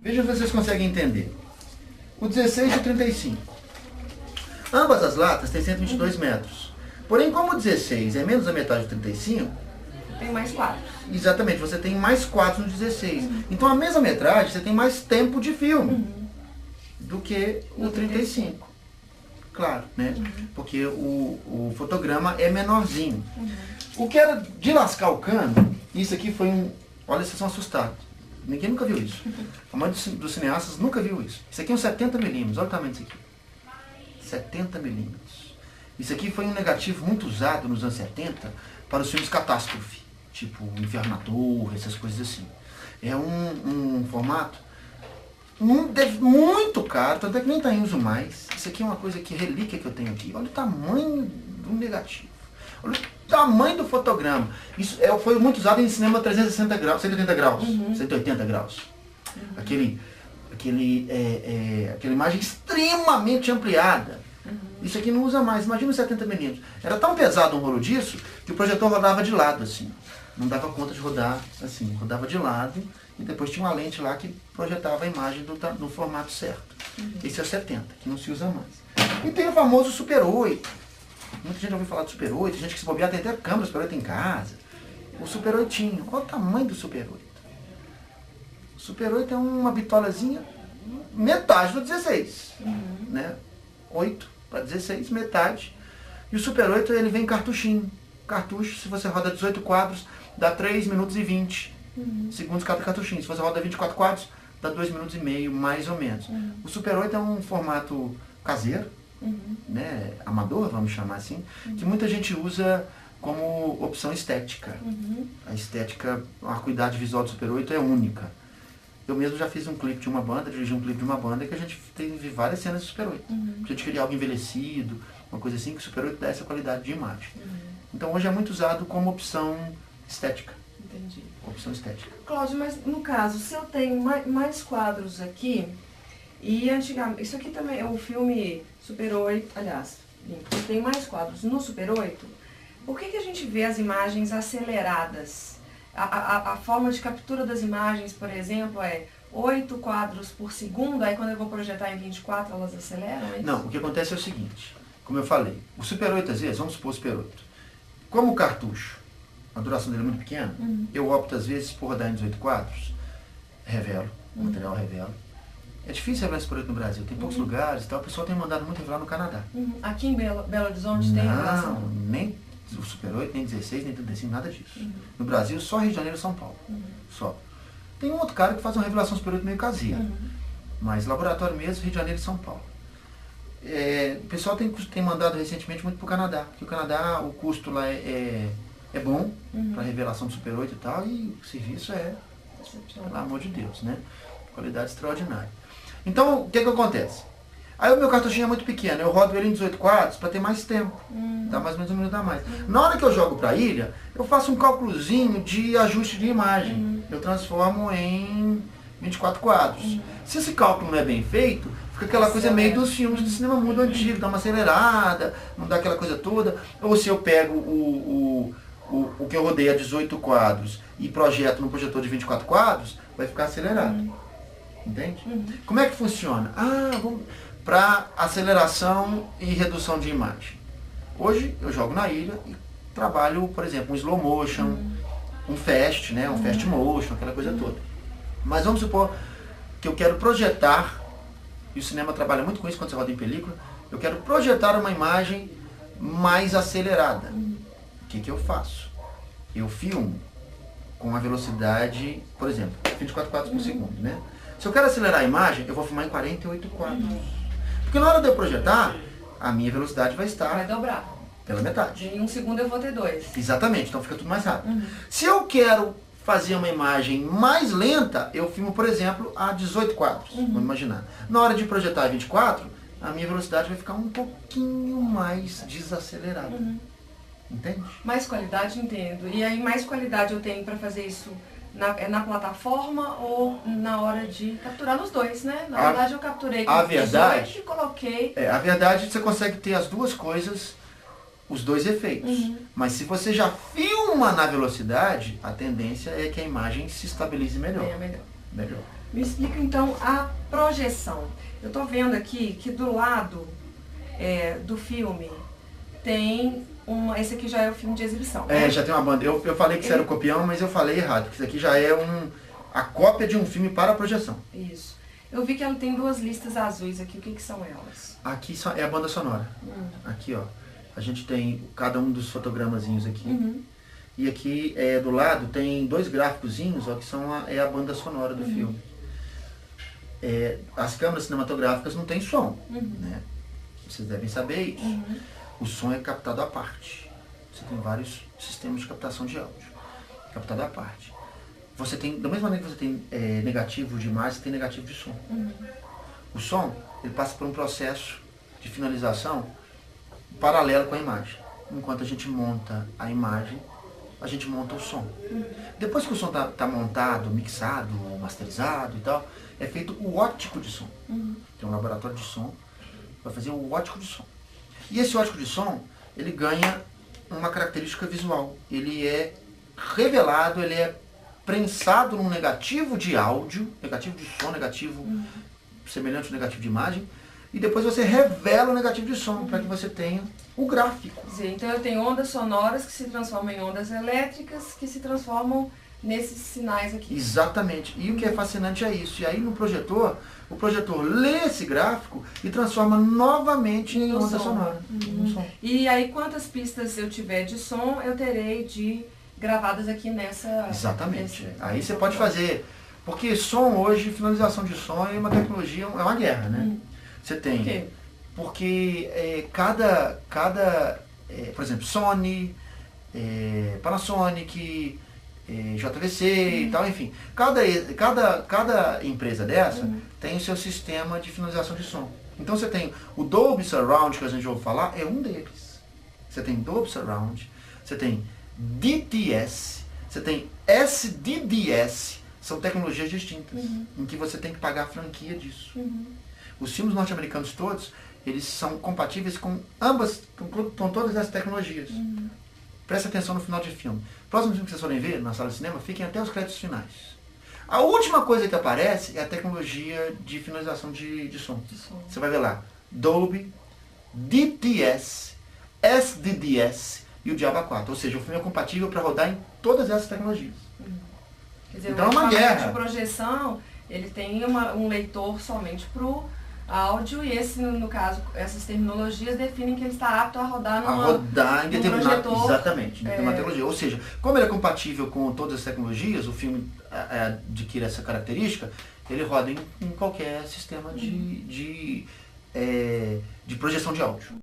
Veja se vocês conseguem entender. O 16 e o 35. Ambas as latas têm 122 metros. Porém, como o 16 é menos da metade do 35... Tem mais quadros. Exatamente, você tem mais quadros no 16. Então, a mesma metragem, você tem mais tempo de filme do que o 35. Claro, né? Porque o fotograma é menorzinho. O que era de lascar o cano, isso aqui foi um... Olha, vocês são assustados. Ninguém nunca viu isso. A maioria dos cineastas nunca viu isso. Isso aqui é um 70mm, olha o tamanho disso aqui. 70mm. Isso aqui foi um negativo muito usado nos anos 70 para os filmes catástrofe. Tipo Inferno na Torre, essas coisas assim. É um formato muito caro, tanto é que nem está em uso mais. Isso aqui é uma coisa que relíquia que eu tenho aqui. Olha o tamanho do negativo. Olha o tamanho do fotograma. Isso foi muito usado em cinema 360 graus, 180 graus, 180 graus. Aquela imagem extremamente ampliada. Isso aqui não usa mais. Imagina os 70mm. Era tão pesado um rolo disso que o projetor rodava de lado, assim. Não dava conta de rodar assim. Rodava de lado e depois tinha uma lente lá que projetava a imagem no formato certo. Esse é o 70, que não se usa mais. E tem o famoso Super 8. Muita gente ouviu falar do Super 8. Gente que se bobear tem até câmera Super 8 em casa. O Super 8. Qual o tamanho do Super 8? O Super 8 é uma bitolazinha metade do 16. Né? 8 para 16, metade. E o Super 8 ele vem cartuchinho. Cartucho, se você roda 18 quadros, dá 3 minutos e 20 segundos cada cartuchinho. Se você roda 24 quadros, dá 2 minutos e meio, mais ou menos. O Super 8 é um formato caseiro, né, amador, vamos chamar assim, que muita gente usa como opção estética. A estética, a acuidade visual do Super 8 é única. Eu mesmo já fiz um clipe de uma banda, dirigi um clipe de uma banda que a gente teve várias cenas do Super 8. A gente queria algo envelhecido, uma coisa assim, que o Super 8 dá essa qualidade de imagem. Então hoje é muito usado como opção estética. Entendi. Opção estética. Cláudio, mas no caso, se eu tenho mais quadros aqui, e antigamente, isso aqui também é o filme Super 8, aliás, eu tenho mais quadros no Super 8, por que a gente vê as imagens aceleradas? A forma de captura das imagens, por exemplo, é 8 quadros por segundo, aí quando eu vou projetar em 24 elas aceleram? É isso? Não, o que acontece é o seguinte, como eu falei, o Super 8 às vezes, vamos supor o Super 8, como o cartucho, a duração dele é muito pequena, eu opto às vezes por rodar em 18 quadros, revelo, o material revelo. É difícil revelar Super 8 no Brasil, tem poucos lugares e tal, o pessoal tem mandado muito revelar no Canadá. Aqui em Belo Horizonte tem revelação? Não, nem o Super 8, nem 16, nem 35, nada disso. No Brasil, só Rio de Janeiro e São Paulo. Só. Tem um outro cara que faz uma revelação Super 8 meio caseira. Mas laboratório mesmo, Rio de Janeiro e São Paulo. O pessoal tem mandado recentemente muito para o Canadá. Porque o Canadá, o custo lá é bom para revelação do Super 8 e tal. E o serviço pelo amor de Deus, né? Qualidade extraordinária. Então, o que acontece? Aí o meu cartuchinho é muito pequeno, eu rodo ele em 18 quadros para ter mais tempo. Dá mais ou menos um minuto a mais. Na hora que eu jogo para a ilha, eu faço um cálculozinho de ajuste de imagem. Eu transformo em 24 quadros. Se esse cálculo não é bem feito, fica aquela coisa meio dos filmes do cinema mudo antigo, dá uma acelerada, não dá aquela coisa toda. Ou se eu pego o que eu rodei a 18 quadros e projeto no projetor de 24 quadros, vai ficar acelerado. Entende? Como é que funciona? Para aceleração e redução de imagem. Hoje eu jogo na ilha e trabalho, por exemplo, um slow motion, um fast, né? Um fast motion, aquela coisa toda. Mas vamos supor que eu quero projetar, e o cinema trabalha muito com isso quando você roda em película, eu quero projetar uma imagem mais acelerada. O que eu faço? Eu filmo com a velocidade, por exemplo, 24 quadros por segundo, né? Se eu quero acelerar a imagem, eu vou filmar em 48 quadros. Porque na hora de eu projetar, a minha velocidade vai estar... Vai dobrar. Pela metade. Em um segundo eu vou ter 2. Exatamente, então fica tudo mais rápido. Se eu quero fazer uma imagem mais lenta, eu filmo, por exemplo, a 18 quadros. Vamos imaginar. Na hora de projetar a 24, a minha velocidade vai ficar um pouquinho mais desacelerada. Entende? Mais qualidade, entendo. E aí mais qualidade eu tenho para fazer isso na plataforma ou na hora de capturar nos dois, né? Na verdade eu capturei com 18 e coloquei... A verdade é que você consegue ter as duas coisas, os dois efeitos. Mas se você já filma na velocidade, a tendência é que a imagem se estabilize melhor. Melhor. Me explica então a projeção. Eu estou vendo aqui que do lado do filme tem esse aqui já é o filme de exibição. É, já tem uma banda. Eu falei que isso era o copião, mas eu falei errado, porque isso aqui já é a cópia de um filme para projeção. Isso. Eu vi que ela tem 2 listas azuis aqui. O que são elas? Aqui é a banda sonora. Aqui, ó. A gente tem cada um dos fotogramazinhos aqui. E aqui do lado tem 2 gráficozinhos, ó, que são a banda sonora do filme. As câmeras cinematográficas não tem som, né? Vocês devem saber isso. O som é captado à parte. Você tem vários sistemas de captação de áudio. Captado à parte. Você tem, da mesma maneira que você tem negativo de imagem, você tem negativo de som. O som, ele passa por um processo de finalização paralelo com a imagem. Enquanto a gente monta a imagem, a gente monta o som. Depois que o som tá montado, mixado, masterizado e tal, é feito o ótico de som. Tem um laboratório de som, vai fazer o ótico de som. E esse ótico de som, ele ganha uma característica visual. Ele é revelado, ele é prensado num negativo de áudio, negativo de som, negativo semelhante ao negativo de imagem, e depois você revela o negativo de som para que você tenha o gráfico. Quer dizer, então eu tenho ondas sonoras que se transformam em ondas elétricas que se transformam nesses sinais aqui. Exatamente. E o que é fascinante é isso. E aí no projetor, o projetor lê esse gráfico e transforma novamente em onda sonora. E aí quantas pistas eu tiver de som, eu terei gravadas aqui nessa... Exatamente. Aí você pode fazer... Porque som hoje, finalização de som é uma tecnologia, é uma guerra, né? Você tem... Por quê? Porque por exemplo, Sony, Panasonic, JVC e tal, enfim. Cada empresa dessa tem o seu sistema de finalização de som. Então você tem o Dolby Surround, que a gente ouve falar, é um deles. Você tem Dolby Surround, você tem DTS, você tem SDDS, são tecnologias distintas, em que você tem que pagar a franquia disso. Os filmes norte-americanos todos, eles são compatíveis com com todas essas tecnologias. Presta atenção no final de filme. Próximo filme que vocês forem ver na sala de cinema, fiquem até os créditos finais. A última coisa que aparece é a tecnologia de finalização de som. Você vai ver lá, Dolby, DTS, SDDS e o Diabo 4. Ou seja, o filme é compatível para rodar em todas essas tecnologias. Quer dizer, então é uma guerra. De projeção, ele tem um leitor somente para o áudio e esse, no caso, essas terminologias definem que ele está apto a rodar em determinado projetor, exatamente, em determinada tecnologia. Ou seja, como ele é compatível com todas as tecnologias, o filme adquire essa característica, ele roda em qualquer sistema de projeção de áudio.